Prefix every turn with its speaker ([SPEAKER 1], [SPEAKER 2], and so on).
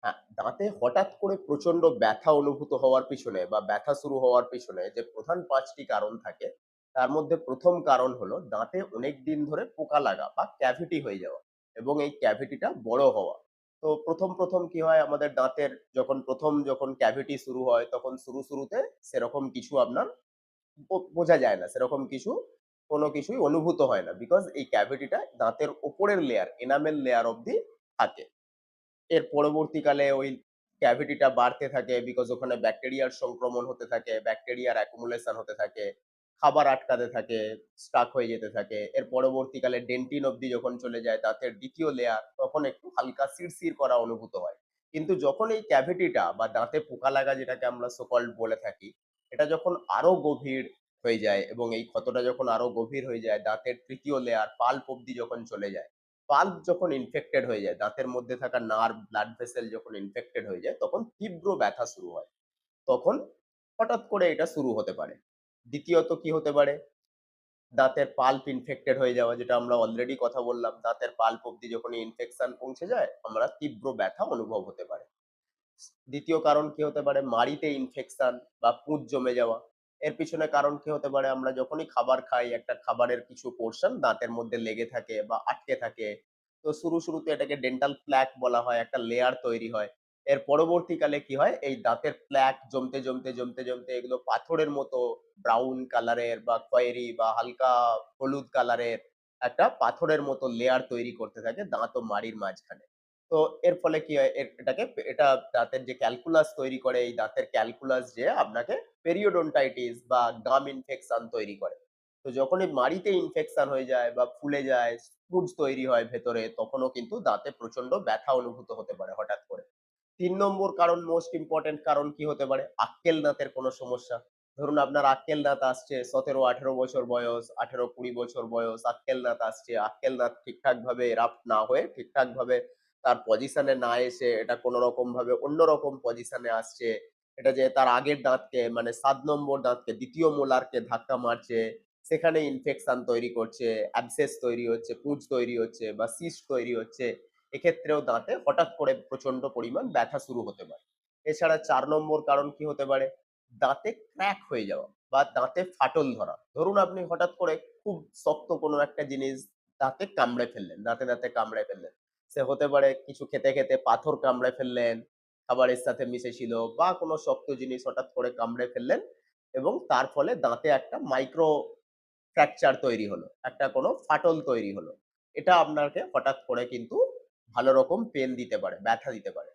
[SPEAKER 1] হ্যাঁ, দাঁতে হঠাৎ করে প্রচন্ড ব্যথা অনুভূত হওয়ার পিছনে বা ব্যথা শুরু হওয়ার পিছনে যে প্রধান ৫ টি কারণ থাকে, তার মধ্যে ১ম কারণ হলো দাঁতে অনেক দিন ধরে পোকা লাগা বা ক্যাভিটি হয়ে যাওয়া এবং এই ক্যাভিটিটা বড় হওয়া। তো ১ম কি হয় আমাদের দাঁতের যখন ক্যাভিটি শুরু হয় তখন শুরুতে সেরকম কিছু আপনার বোঝা যায় না। সেরকম কোনো কিছুই অনুভূত হয় না। বিকজ এই ক্যাভিটিটা দাঁতের উপরের লেয়ার, এনামেল লেয়ার অব্দি থাকে। এর পরবর্তীকালে ওই ক্যাভিটিটা বাড়তে থাকে বিকজ ওখানে ব্যাকটেরিয়ার সংক্রমণ হতে থাকে, ব্যাকটেরিয়ার অ্যাকুমুলেশন হতে থাকে, খাবার আটকাতে থাকে, স্টাক হয়ে যেতে থাকে। এর পরবর্তীকালে ডেন্টিন অব্দি যখন চলে যায় দাঁতের ২য় লেয়ার, তখন একটু হালকা শিরশির করা অনুভূত হয়। কিন্তু যখন এই ক্যাভিটিটা বা দাঁতে পোকা লাগা যেটাকে আমরা সো কল্ড বলে থাকি, এটা যখন আরো গভীর হয়ে যায় এবং এই ক্ষতটা যখন আরো গভীর হয়ে যায়, দাঁতের ৩য় লেয়ার পাল্প অব্দি যখন চলে যায়, পাল্প যখন ইনফেক্টেড হয়ে যায়, দাঁতের মধ্যে থাকা নার্ভ, ব্লাড ভেসেল যখন ইনফেক্টেড হয়ে যায়, তখন তীব্র ব্যথা শুরু হয়। তখন হঠাৎ করে এটা শুরু হতে পারে। দ্বিতীয়ত কি হতে পারে? দাঁতের পাল্প ইনফেক্টেড হয়ে যাওয়া, যেটা আমরা অলরেডি কথা বললাম। দাঁতের পাল্প অব্দি যখনই ইনফেকশন পৌঁছে যায়, আমরা তীব্র ব্যথা অনুভব হতে পারে। ২য় কারণ কি হতে পারে? মাড়িতে ইনফেকশন বা পুঁজ জমে যাওয়া। এর পিছনে কারণ কি হতে পারে? আমরা যখনই খাবার খাই, একটা খাবারের কিছু পোরশন দাঁতের মধ্যে লেগে থাকে বা আটকে থাকে। তো শুরুতে এটাকে ডেন্টাল প্লাক বলা হয়, একটা লেয়ার তৈরি হয়। এর পরবর্তীকালে কি হয়? এই দাঁতের প্লাক জমতে এগুলো পাথরের মতো ব্রাউন কালারের বা খয়েরি বা হালকা হলুদ কালারের একটা পাথরের মতো লেয়ার তৈরি করতে থাকে দাঁত ও মাড়ির মাঝখানে। তো এর ফলে কি হয়? এটা দাঁতের যে ক্যালকুলাস তৈরি করে, এই দাঁতের ক্যালকুলাস যে আপনাকে পেরিওডন্টাইটিস বা গাম ইনফেকশন তৈরি করে। তো যখনই মাড়িতে ইনফেকশন হয়ে যায় বা ফুলে যায়, স্পুজ তৈরি হয় ভেতরে, তখনও কিন্তু দাঁতে প্রচন্ড ব্যথা অনুভূত হতে পারে হঠাৎ করে। ৩ নম্বর কারণ, মোস্ট ইম্পোর্টেন্ট কারণ কি হতে পারে? আক্কেল দাঁতের কোনো সমস্যা। ধরুন আপনার আক্কেল দাঁত আসছে, ১৭-১৮ বছর বয়স, ১৮-২০ বছর বয়স, আক্কেল দাঁত আসছে। আক্কেল দাঁত ঠিকঠাকভাবে এরাপ্ট না হয়ে, ঠিকঠাকভাবে তার পজিশনে না এসে এটা কোনরকম ভাবে অন্যরকম পজিশনে আসছে। এটা যে তার আগের দাঁতকে, মানে ৭ নম্বর দাঁতকে, ২য় মোলারকে ধাক্কা মারছে, সেখানে ইনফেকশন তৈরি করছে, অ্যাবসেস তৈরি হচ্ছে, পুঁজ তৈরি হচ্ছে বা সিস্ট তৈরি হচ্ছে। এক্ষেত্রেও দাঁতে হঠাৎ করে প্রচন্ড পরিমাণ ব্যথা শুরু হতে পারে। এছাড়া ৪ নম্বর কারণ কি হতে পারে? দাঁতে ক্র্যাক হয়ে যাওয়া বা দাঁতে ফাটল ধরা। ধরুন আপনি হঠাৎ করে খুব শক্ত কোনো একটা জিনিস দাঁতে কামড়ে ফেললেন। সে হতে পারে কিছু খেতে পাথর কামড়ে ফেললেন, খাবারের সাথে মিশেছিল, বা কোনো শক্ত জিনিস হঠাৎ করে কামড়ে ফেললেন এবং তার ফলে দাঁতে একটা মাইক্রো ফ্র্যাকচার তৈরি হলো। একটা কোনো ফাটল তৈরি হলো। এটা আপনাকে হঠাৎ করে কিন্তু ভালো রকম পেইন দিতে পারে, ব্যথা দিতে পারে।